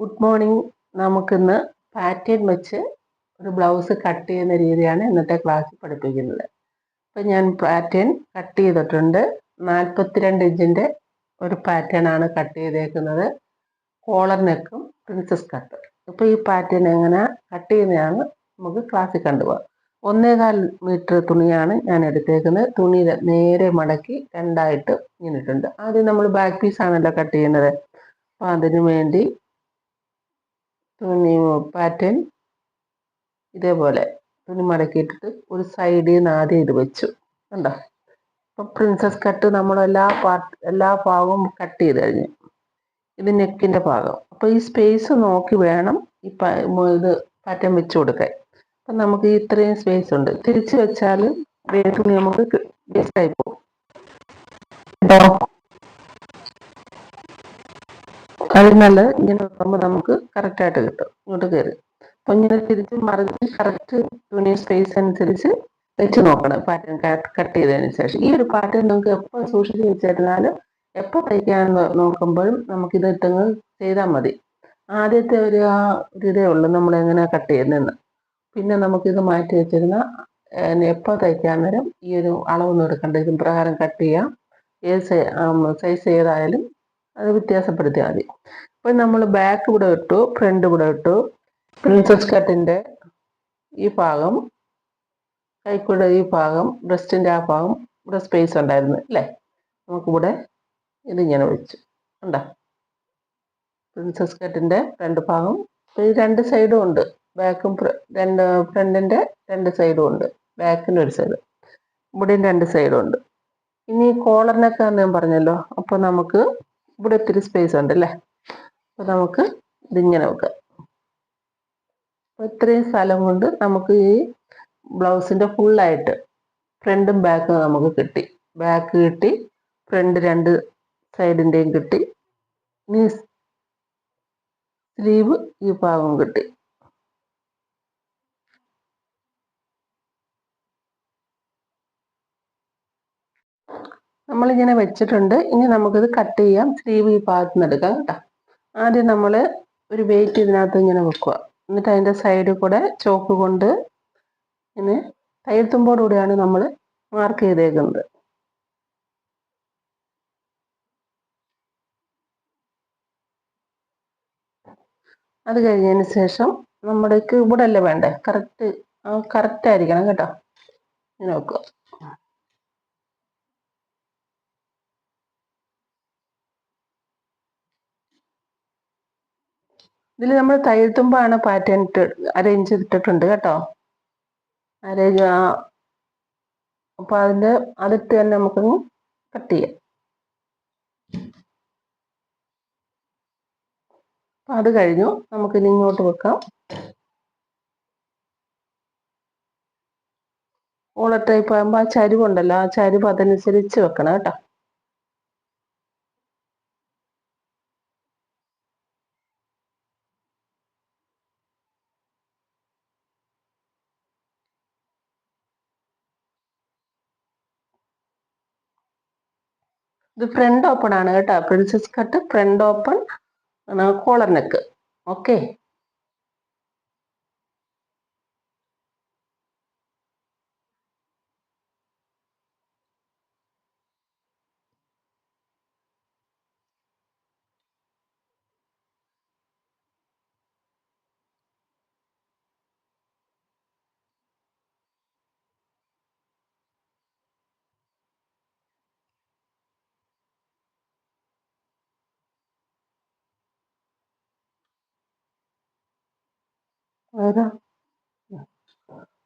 Good morning. നമുക്കിന്ന് pattern വെച്ച് ഒരു ബ്ലൗസ് കട്ട് ചെയ്യുന്ന രീതിയാണ് ഇന്നത്തെ ക്ലാസ്സിൽ പഠിപ്പിക്കുന്നത്. അപ്പം ഞാൻ പാറ്റേൺ കട്ട് ചെയ്തിട്ടുണ്ട്. 42 ഇഞ്ചിൻ്റെ ഒരു പാറ്റേൺ ആണ് കട്ട് ചെയ്തേക്കുന്നത്. കോളർ നെക്കും പ്രിൻസസ് കട്ട്. ഇപ്പോൾ ഈ പാറ്റേൺ എങ്ങനെ കട്ട് ചെയ്യുന്നതാണ് നമുക്ക് ക്ലാസ്സിൽ കണ്ടുപോകാം. 1.25 മീറ്റർ തുണിയാണ് ഞാൻ എടുത്തേക്കുന്നത്. തുണി നേരെ മടക്കി രണ്ടായിട്ട് ഇങ്ങനെ ഇട്ടുണ്ട്. ആദ്യം നമ്മൾ ബാക്ക് പീസ് ആണല്ലോ കട്ട് ചെയ്യുന്നത്. അപ്പോൾ അതിനു വേണ്ടി തുണി പാറ്റേൺ ഇതേപോലെ തുണി മടക്കിയിട്ടിട്ട് ഒരു സൈഡിൽ നിന്ന് ആദ്യം ഇത് വെച്ചു കണ്ടോ. അപ്പം പ്രിൻസസ് കട്ട് നമ്മൾ എല്ലാ ഭാഗവും കട്ട് ചെയ്ത് കഴിഞ്ഞു. ഇത് നെക്കിൻ്റെ ഭാഗം. അപ്പോൾ ഈ സ്പേസ് നോക്കി വേണം ഇത് പാറ്റേൺ വെച്ച് കൊടുക്കാൻ. അപ്പം നമുക്ക് ഇത്രയും സ്പേസ് ഉണ്ട്. തിരിച്ച് വെച്ചാൽ തുണി നമുക്ക് വേസ്റ്റായി പോകും. അത് നല്ലത് ഇങ്ങനെ വെക്കുമ്പോൾ നമുക്ക് കറക്റ്റായിട്ട് കിട്ടും. ഇങ്ങോട്ട് കയറി അപ്പം ഇങ്ങനെ തിരിച്ച് മറിച്ച് കറക്റ്റ് തുണി സ്പേസ് അനുസരിച്ച് വെച്ച് നോക്കണം. പാറ്റേൺ കട്ട് ചെയ്തതിന് ശേഷം ഈ ഒരു പാറ്റേൺ നമുക്ക് എപ്പോൾ സൂക്ഷിച്ച് വെച്ചിരുന്നാലും എപ്പോൾ തയ്ക്കാൻ നോക്കുമ്പോഴും നമുക്കിത് ഇട്ടങ്ങ് ചെയ്താൽ മതി. ആദ്യത്തെ ഒരു ഇതേ ഉള്ളൂ നമ്മൾ എങ്ങനെ കട്ട് ചെയ്യുന്നതെന്ന്. പിന്നെ നമുക്കിത് മാറ്റി വെച്ചിരുന്ന എപ്പോൾ തയ്ക്കാൻ നേരം ഈ ഒരു അളവൊന്നും എടുക്കേണ്ട. ഇത് പ്രകാരം കട്ട് ചെയ്യാം. ഏത് സൈസ് ഏതായാലും അത് വ്യത്യാസപ്പെടുത്തിയാൽ മതി. ഇപ്പം നമ്മൾ ബാക്ക് ഇവിടെ ഇട്ടു, ഫ്രണ്ട് ഇവിടെ ഇട്ടു. പ്രിൻസസ് കട്ടിൻ്റെ ഈ ഭാഗം, കൈക്കൂടെ ഈ ഭാഗം, ബ്രസ്റ്റിൻ്റെ ആ ഭാഗം ഇവിടെ സ്പേസ് ഉണ്ടായിരുന്നു അല്ലേ. നമുക്കിവിടെ ഇതിങ്ങനെ വെച്ചു കണ്ടോ. പ്രിൻസസ് കട്ടിൻ്റെ ഫ്രണ്ട് ഭാഗം ഈ രണ്ട് സൈഡും ഉണ്ട്. ബാക്കും ഫ്രണ്ടിൻ്റെ രണ്ട് സൈഡും ഉണ്ട്. ബാക്കിൻ്റെ ഒരു സൈഡ്, ഇവിടെയും രണ്ട് സൈഡും ഉണ്ട്. ഇനി കോളറിനൊക്കെ ഞാൻ പറഞ്ഞല്ലോ. അപ്പോൾ നമുക്ക് ഇവിടെ ഒത്തിരി സ്പേസ് ഉണ്ട് അല്ലേ. അപ്പോൾ നമുക്ക് ഇതിങ്ങനെ വെക്കാം. അപ്പോൾ ഇത്രയും സ്ഥലം കൊണ്ട് നമുക്ക് ഈ ബ്ലൗസിൻ്റെ ഫുള്ളായിട്ട് ഫ്രണ്ടും ബാക്കും നമുക്ക് കിട്ടി. ബാക്ക് കിട്ടി, ഫ്രണ്ട് രണ്ട് സൈഡിൻ്റെയും കിട്ടി. ഇനി സ്ലീവ് ഈ ഭാഗം കിട്ടി. നമ്മളിങ്ങനെ വെച്ചിട്ടുണ്ട്. ഇനി നമുക്കിത് കട്ട് ചെയ്യാം. സ്ലീവ് ഈ ഭാഗത്ത് നിന്ന് എടുക്കാം കേട്ടോ. ആദ്യം നമ്മൾ ഒരു വെയിറ്റ് ഇതിനകത്ത് ഇങ്ങനെ വെക്കുക. എന്നിട്ട് അതിൻ്റെ സൈഡിൽ കൂടെ ചോക്ക് കൊണ്ട് ഇങ്ങനെ തയ്യൽത്തുമ്പോടുകൂടിയാണ് നമ്മൾ മാർക്ക് ചെയ്തേക്കുന്നത്. അത് കഴിഞ്ഞതിന് ശേഷം നമ്മുടേക്ക് ഇവിടെ അല്ലേ വേണ്ടേ, കറക്റ്റ് ആയിരിക്കണം കേട്ടോ. ഇങ്ങനെ വെക്കുക. ഇതിൽ നമ്മൾ തയ്യൽത്തുമ്പാണ് പാറ്റേൺ അറേഞ്ച് ചെയ്തിട്ടുണ്ട് കേട്ടോ. അറേഞ്ച് അപ്പോൾ അതിട്ട് തന്നെ നമുക്കൊന്ന് കട്ട് ചെയ്യാം. അപ്പം അത് കഴിഞ്ഞു. നമുക്കിനി ഇങ്ങോട്ട് വെക്കാം. ഓളർ ടൈപ്പ് ആകുമ്പോൾ ആ ചരിവുണ്ടല്ലോ, ആ ചരിവ് അതനുസരിച്ച് വെക്കണം കേട്ടോ. ഇത് ഫ്രണ്ട് ഓപ്പൺ ആണ് കേട്ടോ. Princess cut front open collar neck. Okay.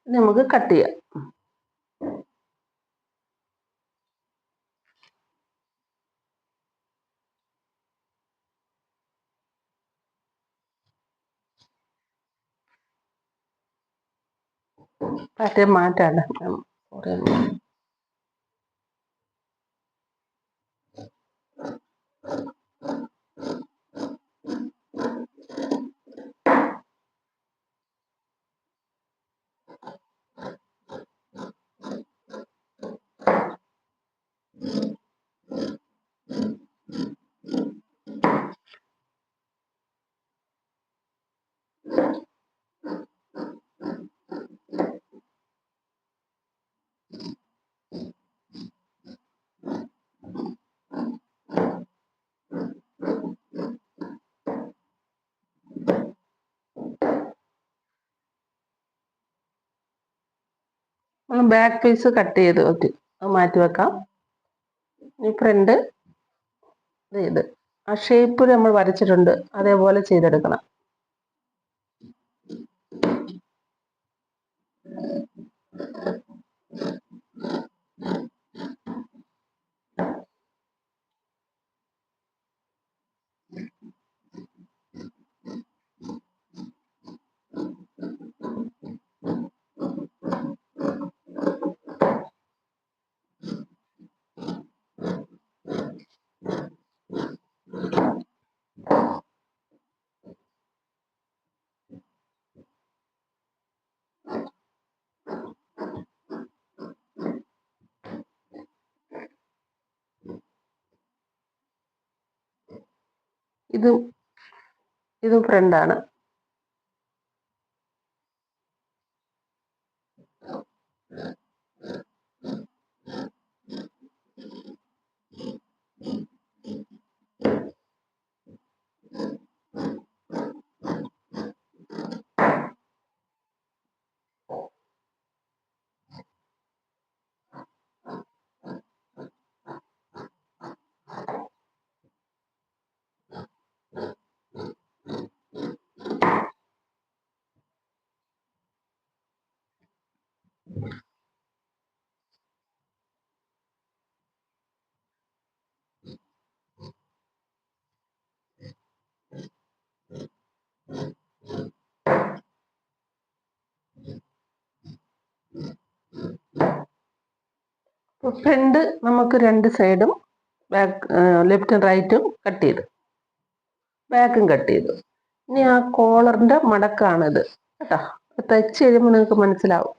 നമുക്ക് കട്ട് ചെയ്യാം. പാറ്റേൺ മാറ്റാണ്. നമ്മൾ ബാക്ക് പീസ് കട്ട് ചെയ്ത് വെച്ച് അത് മാറ്റി വെക്കാം. ഈ ഫ്രണ്ട് ഇത് ആ ഷേപ്പിൽ നമ്മൾ വരച്ചിട്ടുണ്ട് അതേപോലെ ചെയ്തെടുക്കണം. ഇത് ഫ്രണ്ടാണ്. ഫ്രണ്ട് നമുക്ക് രണ്ട് സൈഡും ബാക്ക് ലെഫ്റ്റും റൈറ്റും കട്ട് ചെയ്തു, ബാക്കും കട്ട് ചെയ്തു. ഇനി ആ കോളറിന്റെ മടക്കാണിത് കേട്ടോ. തയ്ച്ച് കഴിയുമ്പോൾ നിങ്ങൾക്ക് മനസ്സിലാവും.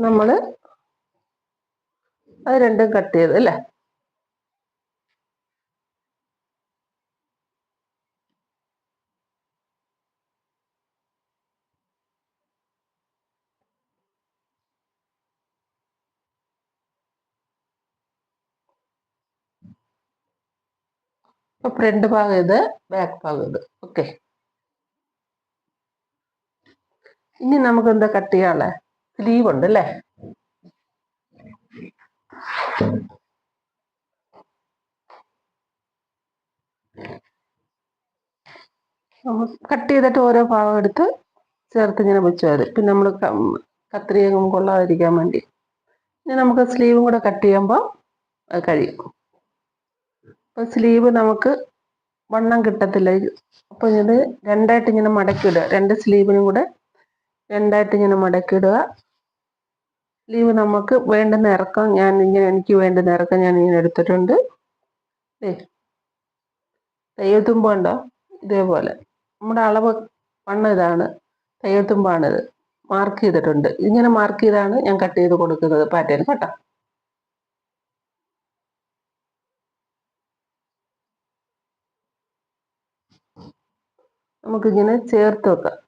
നമ്മൾ അത് രണ്ടും കട്ട് ചെയ്ത് അല്ലേ. അപ്പൊ ഫ്രണ്ട് ഭാഗം ഇത്, ബാക്ക് ഭാഗം ഇത്. ഓക്കെ, ഇനി നമുക്ക് എന്താ കട്ട് ചെയ്യാനുള്ളത്? സ്ലീവ് ഉണ്ട് അല്ലേ. കട്ട് ചെയ്തിട്ട് ഓരോ ഭാഗം എടുത്ത് ചേർത്ത് ഇങ്ങനെ വെച്ചാൽ മതി. പിന്നെ നമ്മൾ കത്രിക കൊള്ളാതിരിക്കാൻ വേണ്ടി ഇനി നമുക്ക് സ്ലീവും കൂടെ കട്ട് ചെയ്യുമ്പോൾ അത് കഴിയും. അപ്പൊ സ്ലീവ് നമുക്ക് വണ്ണം കിട്ടത്തില്ല. അപ്പൊ ഇത് രണ്ടായിട്ട് ഇങ്ങനെ മടക്കിയിടുക. രണ്ട് സ്ലീവിനും കൂടെ രണ്ടായിട്ട് ഇങ്ങനെ മടക്കിയിടുക. സ്ലീവ് നമുക്ക് വേണ്ടുന്ന ഇറക്കം എനിക്ക് വേണ്ടുന്ന ഇറക്കം ഞാൻ ഇങ്ങനെ എടുത്തിട്ടുണ്ട്. തയ്യൽത്തുമ്പ് ഉണ്ടോ? ഇതേപോലെ നമ്മുടെ അളവ് വണ്ണം ഇതാണ്, തയ്യൽത്തുമ്പാണിത്. മാർക്ക് ചെയ്തിട്ടുണ്ട്. ഇങ്ങനെ മാർക്ക് ചെയ്താണ് ഞാൻ കട്ട് ചെയ്ത് കൊടുക്കുന്നത് പാറ്റേൺ കേട്ടോ. നമുക്കിങ്ങനെ ചേർത്ത് വെക്കാം.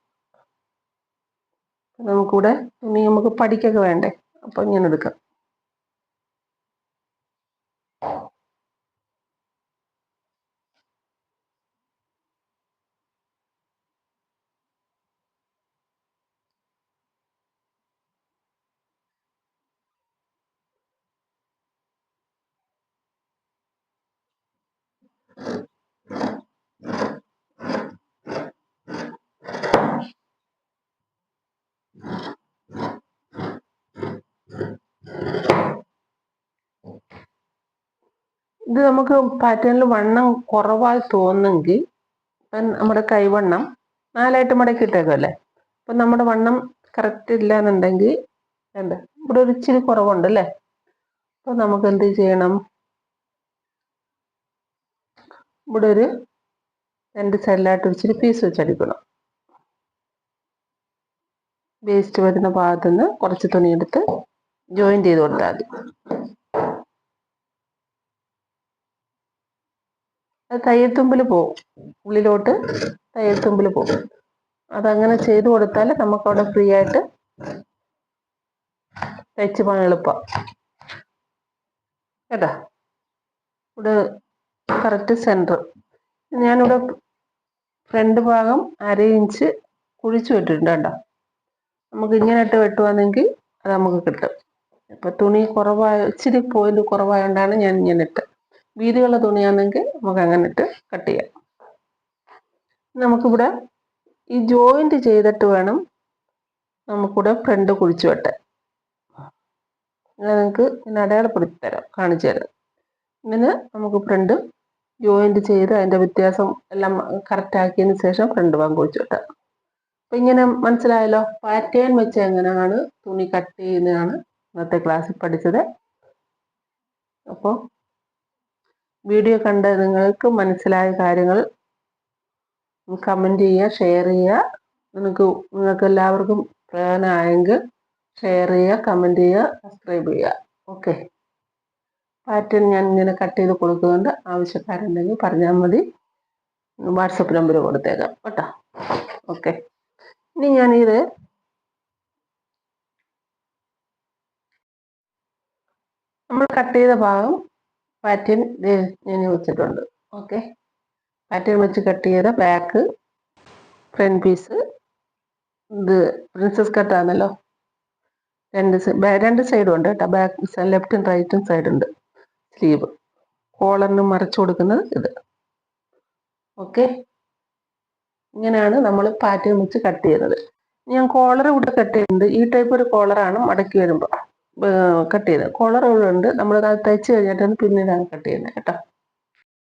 നമുക്കിവിടെ തുണി നമുക്ക് പഠിക്കൊക്കെ വേണ്ടേ, അപ്പൊ ഇങ്ങനെ എടുക്കാം. ഇത് നമുക്ക് പാറ്റേണിൽ വണ്ണം കുറവായി തോന്നുമെങ്കിൽ നമ്മുടെ കൈവണ്ണം 4ആയിട്ട് മടക്കിയിട്ടേക്കല്ലേ. അപ്പൊ നമ്മുടെ വണ്ണം കറക്റ്റ് ഇല്ല എന്നുണ്ടെങ്കിൽ ഇവിടെ ഒരു ഇച്ചിരി കുറവുണ്ട് അല്ലേ. അപ്പൊ നമുക്ക് എന്ത് ചെയ്യണം? ഇവിടെ ഒരു 2 സൈഡിലായിട്ട് ഇച്ചിരി പീസ് വെച്ചടിക്കണം. വേസ്റ്റ് വരുന്ന ഭാഗത്തുനിന്ന് കുറച്ച് തുണിയെടുത്ത് ജോയിൻ ചെയ്ത് കൊടുത്താൽ മതി. അത് തയ്യൽത്തുമ്പിൽ പോകും, ഉള്ളിലോട്ട് തയ്യൽത്തുമ്പിൽ പോകും. അതങ്ങനെ ചെയ്ത് കൊടുത്താൽ നമുക്കവിടെ ഫ്രീ ആയിട്ട് തയ്ച്ച് പോകാൻ എളുപ്പം കേട്ടോ. ഇവിടെ കറക്റ്റ് സെൻറ്റർ ഞാനിവിടെ ഫ്രണ്ട് ഭാഗം 1/2 ഇഞ്ച് കുഴിച്ചു വിട്ടിട്ടുണ്ട് കേട്ടോ. നമുക്ക് ഇങ്ങനെ ഇട്ട് വെട്ടുവാണെങ്കിൽ അത് നമുക്ക് കിട്ടും. ഇപ്പം തുണി ഇച്ചിരി പോയിന്റ് കുറവായതുകൊണ്ടാണ് ഞാൻ ഇങ്ങനെ ഇട്ട്. വീതിയുള്ള തുണിയാണെങ്കിൽ നമുക്ക് അങ്ങനെ ഇട്ട് കട്ട് ചെയ്യാം. നമുക്കിവിടെ ഈ ജോയിന്റ് ചെയ്തിട്ട് വേണം നമുക്കിവിടെ ഫ്രണ്ട് കുഴിച്ചു വെട്ടാൻ. നിങ്ങൾക്ക് ഞാൻ അടയാളപ്പെടുത്തി തരാം, കാണിച്ചു തരാം. ഇങ്ങനെ നമുക്ക് ഫ്രണ്ട് ജോയിന്റ് ചെയ്ത് അതിൻ്റെ വ്യത്യാസം എല്ലാം കറക്റ്റ് ആക്കിയതിന് ശേഷം ഫ്രണ്ട് ഭാഗം കുഴിച്ചു വെട്ടാം. അപ്പം ഇങ്ങനെ മനസ്സിലായല്ലോ. പാറ്റേൺ വെച്ച് എങ്ങനെയാണ് തുണി കട്ട് ചെയ്യുന്നതാണ് ഇന്നത്തെ ക്ലാസ്സിൽ പഠിച്ചത്. അപ്പോൾ വീഡിയോ കണ്ട് നിങ്ങൾക്ക് മനസ്സിലായ കാര്യങ്ങൾ കമൻറ്റ് ചെയ്യുക, ഷെയർ ചെയ്യുക. നിങ്ങൾക്ക് എല്ലാവർക്കും പ്രയോജനമായെങ്കിൽ ഷെയർ ചെയ്യുക, കമൻറ്റ് ചെയ്യുക, സബ്സ്ക്രൈബ് ചെയ്യുക. ഓക്കെ. പാറ്റേൺ ഞാൻ ഇങ്ങനെ കട്ട് ചെയ്ത് കൊടുക്കുന്നുണ്ട്. ആവശ്യക്കാരുണ്ടെങ്കിൽ പറഞ്ഞാൽ മതി. വാട്സപ്പ് നമ്പർ കൊടുത്തേക്കാം കേട്ടോ. ഓക്കെ. ഇനി ഞാനിത് നമ്മൾ കട്ട് ചെയ്ത ഭാഗം പാറ്റേൺ ഞാൻ വെച്ചിട്ടുണ്ട്. ഓക്കെ. പാറ്റേൺ വെച്ച് കട്ട് ചെയ്ത ബാക്ക് ഫ്രണ്ട് പീസ്. ഇത് പ്രിൻസസ് കട്ടാണല്ലോ. രണ്ട് സൈഡും ഉണ്ട് കേട്ടോ. ബാക്ക് ലെഫ്റ്റും റൈറ്റും സൈഡുണ്ട്. സ്ലീവ് കോളറിന് മറിച്ചു കൊടുക്കുന്നത് ഇത്. ഓക്കെ. ഇങ്ങനെയാണ് നമ്മൾ പാറ്റേൺ വെച്ച് കട്ട് ചെയ്യുന്നത്. ഞാൻ കോളർ ഇവിടെ കട്ട് ചെയ്യുന്നുണ്ട്. ഈ ടൈപ്പ് ഒരു കോളറാണ് മടക്കി വരുമ്പോൾ കട്ട് ചെയ്യുന്നത്. കോളർ ഇവിടെ ഉണ്ട്. നമ്മൾ തയ്ച്ച് കഴിഞ്ഞിട്ടാണ് പിന്നീടാണ് കട്ട് ചെയ്യുന്നത് കേട്ടോ.